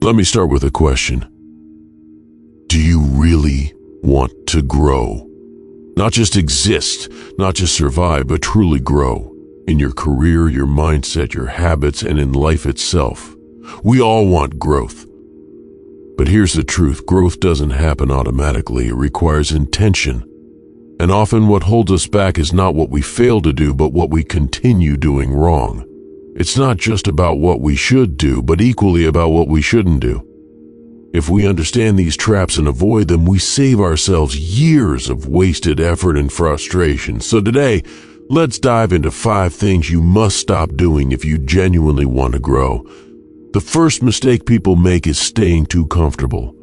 Let me start with a question. Do you really want to grow? Not just exist, not just survive, but truly grow. In your career, your mindset, your habits, and in life itself. We all want growth. But here's the truth. Growth doesn't happen automatically. It requires intention. And often what holds us back is not what we fail to do, but what we continue doing wrong. It's not just about what we should do, but equally about what we shouldn't do. If we understand these traps and avoid them, we save ourselves years of wasted effort and frustration. So today, let's dive into 5 things you must stop doing if you genuinely want to grow. The first mistake people make is staying too comfortable.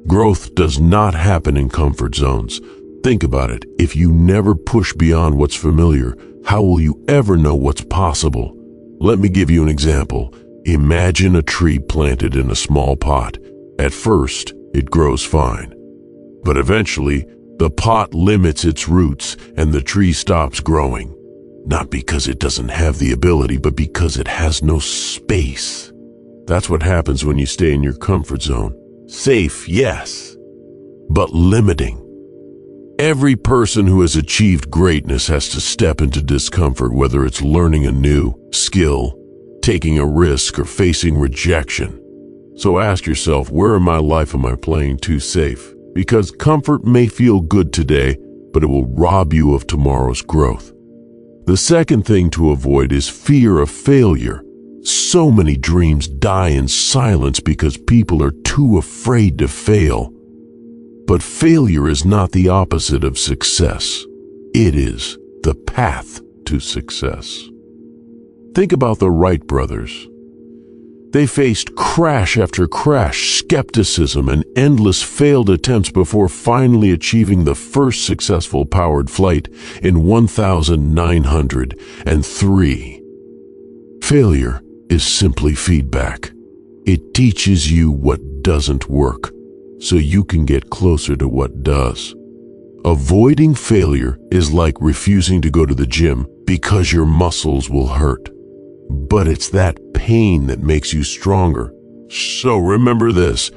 Growth does not happen in comfort zones. Think about it. If you never push beyond what's familiar, how will you ever know what's possible? Let me give you an example. Imagine a tree planted in a small pot. At first, it grows fine. But eventually, the pot limits its roots and the tree stops growing. Not because it doesn't have the ability, but because it has no space. That's what happens when you stay in your comfort zone. Safe, yes, but limiting. Every person who has achieved greatness has to step into discomfort, whether it's learning a new skill, taking a risk, or facing rejection. So ask yourself, where in my life am I playing too safe? Because comfort may feel good today, but it will rob you of tomorrow's growth. The second thing to avoid is fear of failure. So many dreams die in silence because people are too afraid to fail. But failure is not the opposite of success. It is the path to success. Think about the Wright brothers. They faced crash after crash, skepticism, and endless failed attempts before finally achieving the first successful powered flight in 1903. Failure is simply feedback. It teaches you what doesn't work, so you can get closer to what does. Avoiding failure is like refusing to go to the gym because your muscles will hurt. But it's that pain that makes you stronger. So remember this,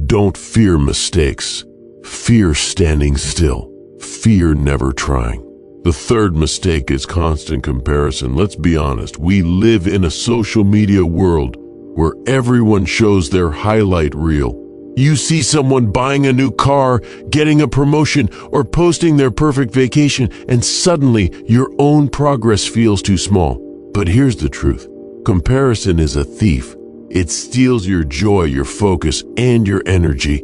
don't fear mistakes. Fear standing still. Fear never trying. The third mistake is constant comparison. Let's be honest, we live in a social media world where everyone shows their highlight reel. You see someone buying a new car, getting a promotion, or posting their perfect vacation, and suddenly your own progress feels too small. But here's the truth. Comparison is a thief. It steals your joy, your focus, and your energy.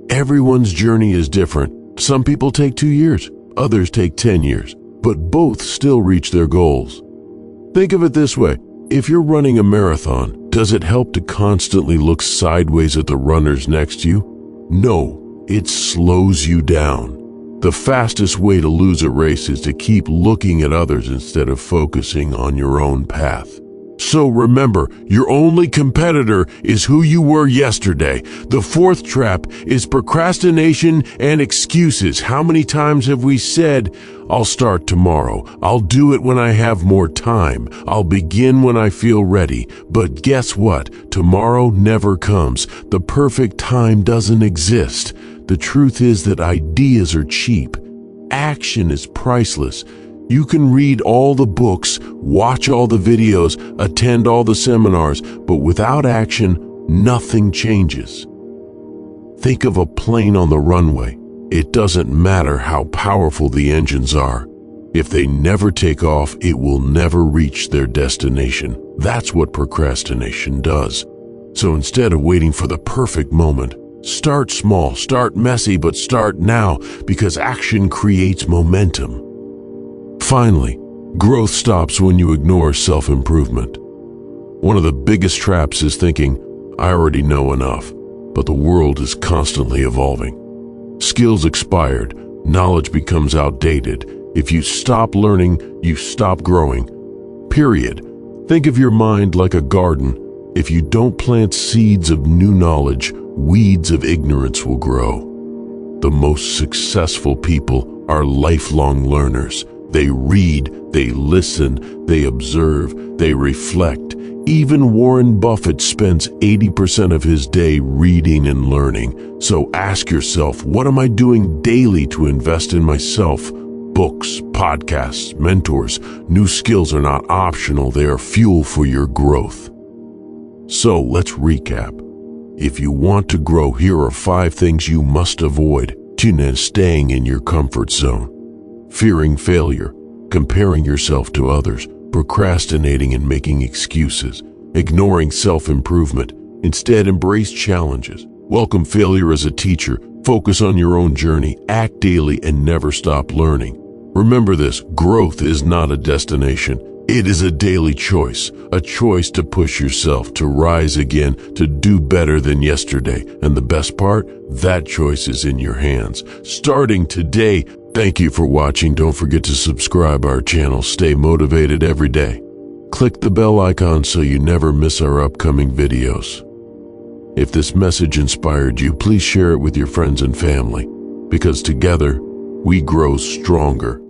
Everyone's journey is different. Some people take 2 years, others take 10 years, but both still reach their goals. Think of it this way. If you're running a marathon, does it help to constantly look sideways at the runners next to you? No, it slows you down. The fastest way to lose a race is to keep looking at others instead of focusing on your own path. So remember, your only competitor is who you were yesterday. The fourth trap is procrastination and excuses. How many times have we said, I'll start tomorrow. I'll do it when I have more time. I'll begin when I feel ready. But guess what? Tomorrow never comes. The perfect time doesn't exist. The truth is that ideas are cheap. Action is priceless. You can read all the books, watch all the videos, attend all the seminars, but without action, nothing changes. Think of a plane on the runway. It doesn't matter how powerful the engines are. If they never take off, it will never reach their destination. That's what procrastination does. So instead of waiting for the perfect moment, start small, start messy, but start now, because action creates momentum. Finally, growth stops when you ignore self-improvement. One of the biggest traps is thinking, I already know enough, but the world is constantly evolving. Skills expired, knowledge becomes outdated. If you stop learning, you stop growing. Period. Think of your mind like a garden. If you don't plant seeds of new knowledge, weeds of ignorance will grow. The most successful people are lifelong learners. They read, they listen, they observe, they reflect. Even Warren Buffett spends 80% of his day reading and learning. So ask yourself, what am I doing daily to invest in myself? Books, podcasts, mentors, new skills are not optional. They are fuel for your growth. So let's recap. If you want to grow, here are 5 things you must avoid to staying in your comfort zone. Fearing failure, comparing yourself to others, procrastinating and making excuses, ignoring self-improvement. Instead, embrace challenges. Welcome failure as a teacher. Focus on your own journey, act daily, and never stop learning. Remember this, growth is not a destination. It is a daily choice, a choice to push yourself, to rise again, to do better than yesterday. And the best part, that choice is in your hands. Starting today. Thank you for watching. Don't forget to subscribe our channel. Stay motivated every day. Click the bell icon so you never miss our upcoming videos. If this message inspired you, please share it with your friends and family, because together we grow stronger.